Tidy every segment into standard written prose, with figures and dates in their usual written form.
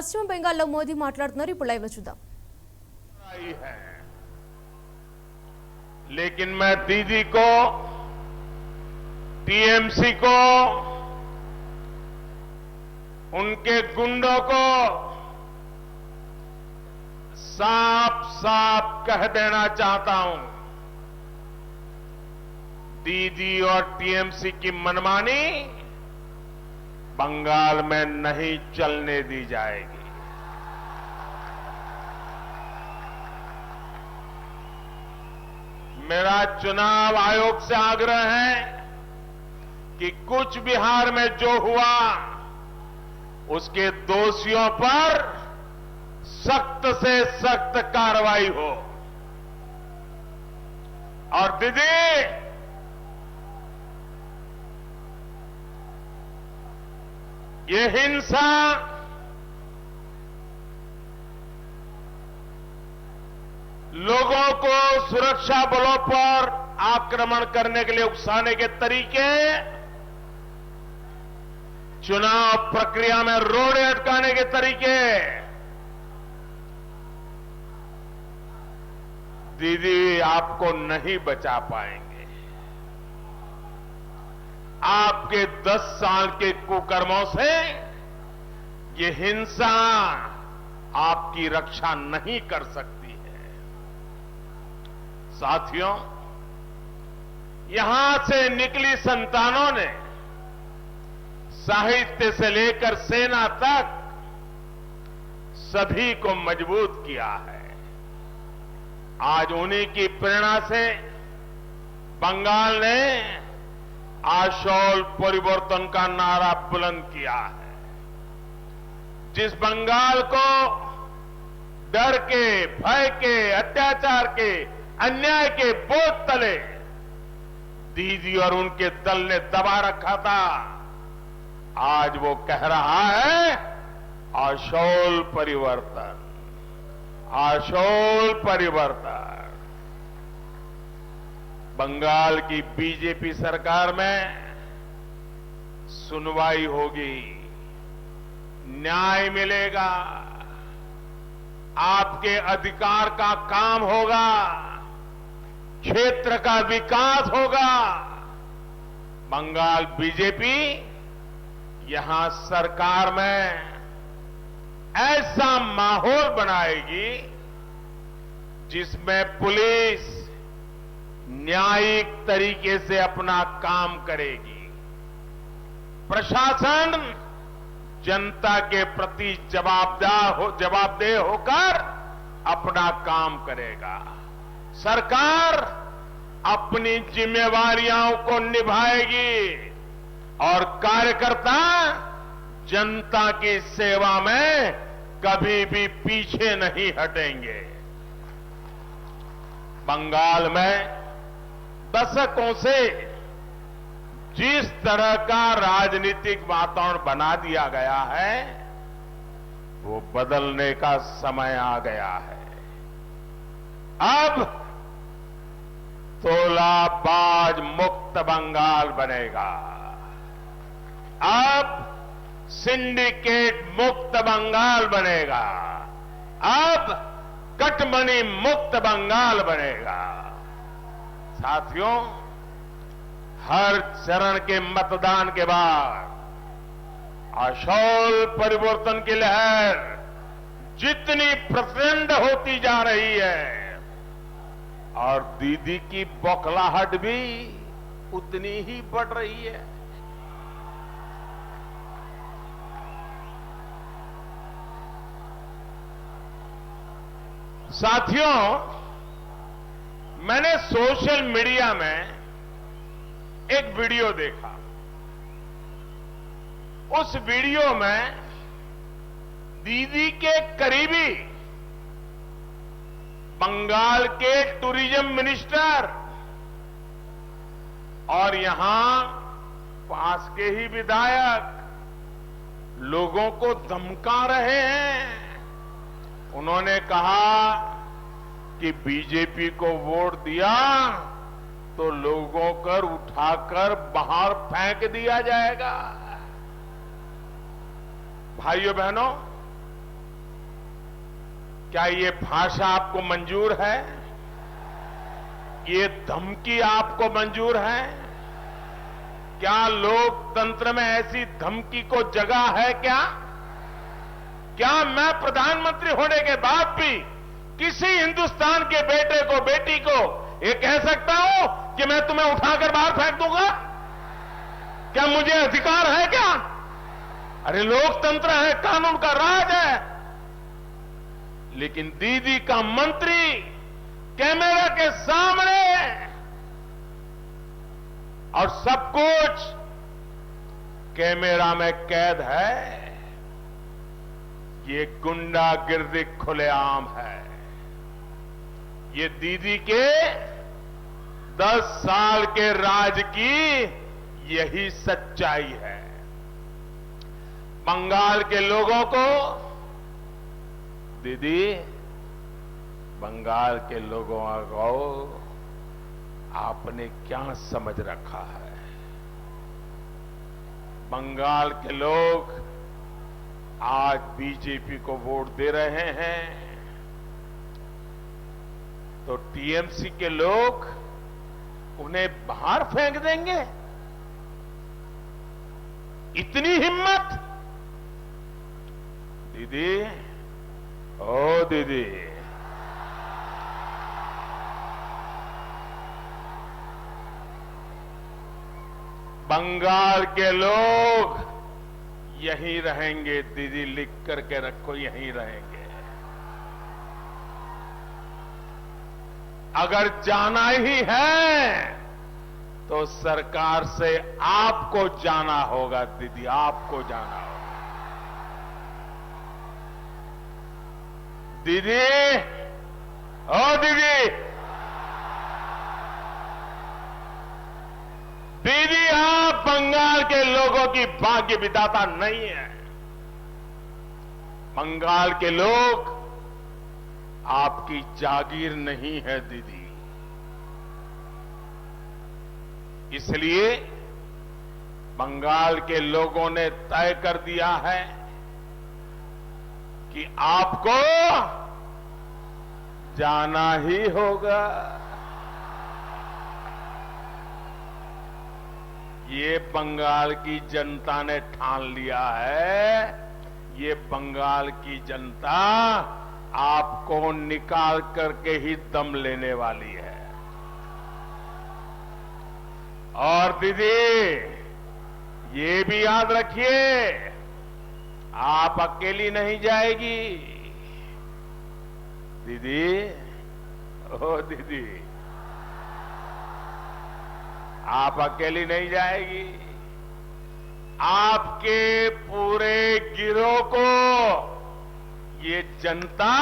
పశ్చిమ బెంగాల్లో మోదీ మాట్లాడుతున్నారు. ఇప్పుడు లైవ్ చూద్దాం. लेकिन मैं दीदी को, टीएमसी को, उनके गुंडों को साफ साफ कह देना चाहता हूं, दीदी और टीएमसी की मनमानी बंगाल में नहीं चलने दी जाएगी। मेरा चुनाव आयोग से आग्रह है कि कुछ बिहार में जो हुआ उसके दोषियों पर सख्त से सख्त कार्रवाई हो। और दीदी, ये हिंसा लोगों को सुरक्षा बलों पर आक्रमण करने के लिए उकसाने के तरीके, चुनाव प्रक्रिया में रोड़े अटकाने के तरीके, दीदी आपको नहीं बचा पाएंगे। आपके 10 साल के कुकर्मों से ये हिंसा आपकी रक्षा नहीं कर सकती। साथियों, यहां से निकली संतानों ने साहित्य से लेकर सेना तक सभी को मजबूत किया है। आज उन्हीं की प्रेरणा से बंगाल ने आशौल परिवर्तन का नारा बुलंद किया है। जिस बंगाल को डर के, भय के, अत्याचार के, अन्याय के बोझ तले दीदी और उनके दल ने दबा रखा था, आज वो कह रहा है आशौल परिवर्तन, आशौल परिवर्तन। बंगाल की बीजेपी सरकार में सुनवाई होगी, न्याय मिलेगा, आपके अधिकार का काम होगा, क्षेत्र का विकास होगा। बंगाल बीजेपी यहां सरकार में ऐसा माहौल बनाएगी जिसमें पुलिस न्यायिक तरीके से अपना काम करेगी, प्रशासन जनता के प्रति जवाबदेह होकर अपना काम करेगा, सरकार अपनी जिम्मेवारियों को निभाएगी और कार्यकर्ता जनता की सेवा में कभी भी पीछे नहीं हटेंगे। बंगाल में दशकों से जिस तरह का राजनीतिक वातावरण बना दिया गया है, वो बदलने का समय आ गया है। अब तोलाबाज मुक्त बंगाल बनेगा, अब सिंडिकेट मुक्त बंगाल बनेगा, अब कटमनी मुक्त बंगाल बनेगा। साथियों, हर चरण के मतदान के बाद आशौल परिवर्तन की लहर जितनी प्रचंड होती जा रही है और दीदी की बौखलाहट भी उतनी ही बढ़ रही है। साथियों, मैंने सोशल मीडिया में एक वीडियो देखा। उस वीडियो में दीदी के करीबी बंगाल के टूरिज्म मिनिस्टर और यहां पास के ही विधायक लोगों को धमका रहे हैं। उन्होंने कहा कि बीजेपी को वोट दिया तो लोगों कर उठाकर बाहर फेंक दिया जाएगा। भाइयों बहनों, क्या ये भाषा आपको मंजूर है? ये धमकी आपको मंजूर है? क्या लोकतंत्र में ऐसी धमकी को जगह है क्या? क्या मैं प्रधानमंत्री होने के बाद भी किसी हिंदुस्तान के बेटे को, बेटी को ये कह सकता हूं कि मैं तुम्हें उठाकर बाहर फेंक दूंगा? क्या मुझे अधिकार है क्या? अरे लोकतंत्र है, कानून का राज है। लेकिन दीदी का मंत्री कैमरा के सामने और सब कुछ कैमरा में कैद है। ये गुंडागिर्दी खुलेआम है। ये दीदी के 10 साल के राज की यही सच्चाई है। बंगाल के लोगों को, दीदी, बंगाल के लोगों को आपने क्या समझ रखा है? बंगाल के लोग आज बीजेपी को वोट दे रहे हैं तो टीएमसी के लोग उन्हें बाहर फेंक देंगे? इतनी हिम्मत? दीदी, ओ दीदी, बंगाल के लोग यहीं रहेंगे। दीदी, लिख करके रखो, यहीं रहेंगे। अगर जाना ही है तो सरकार से आपको जाना होगा। दीदी, आपको जाना होगा। दीदी, ओ दीदी, दीदी, आप बंगाल के लोगों की भाग्य विधाता नहीं है। बंगाल के लोग आपकी जागीर नहीं है दीदी। इसलिए बंगाल के लोगों ने तय कर दिया है कि आपको जाना ही होगा। ये बंगाल की जनता ने ठान लिया है। ये बंगाल की जनता आपको निकाल करके ही दम लेने वाली है। और दीदी, ये भी याद रखिए, आप अकेली नहीं जाएगी। दीदी, ओ दीदी, आप अकेली नहीं जाएगी। आपके पूरे गिरोह को ये जनता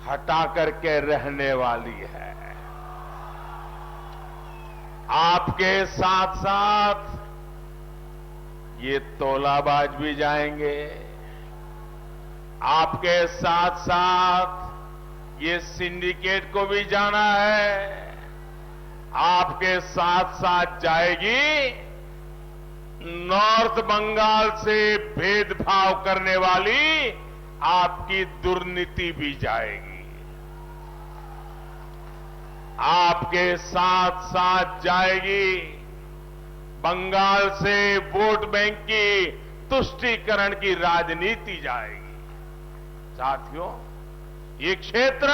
हटा करके रहने वाली है। आपके साथ साथ ये तोलाबाज भी जाएंगे। आपके साथ साथ ये सिंडिकेट को भी जाना है। आपके साथ साथ जाएगी नॉर्थ बंगाल से भेदभाव करने वाली आपकी दुर्नीति भी जाएगी। आपके साथ साथ जाएगी बंगाल से वोट बैंक की तुष्टीकरण की राजनीति जाएगी। साथियों, ये क्षेत्र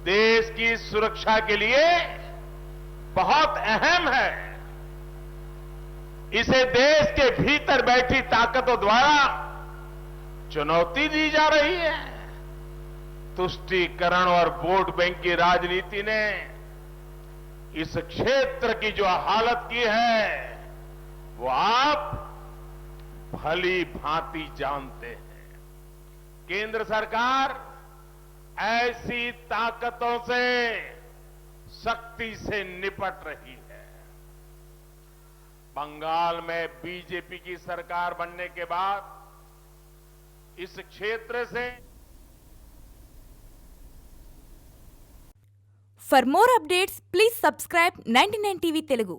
देश की सुरक्षा के लिए बहुत अहम है। इसे देश के भीतर बैठी ताकतों द्वारा चुनौती दी जा रही है। तुष्टीकरण और वोट बैंक की राजनीति ने इस क्षेत्र की जो हालत की है वो आप भली भांति जानते हैं। केंद्र सरकार ऐसी ताकतों से सख्ती से निपट रही है। बंगाल में बीजेपी की सरकार बनने के बाद इस क्षेत्र से For more updates, please subscribe 99 TV Telugu.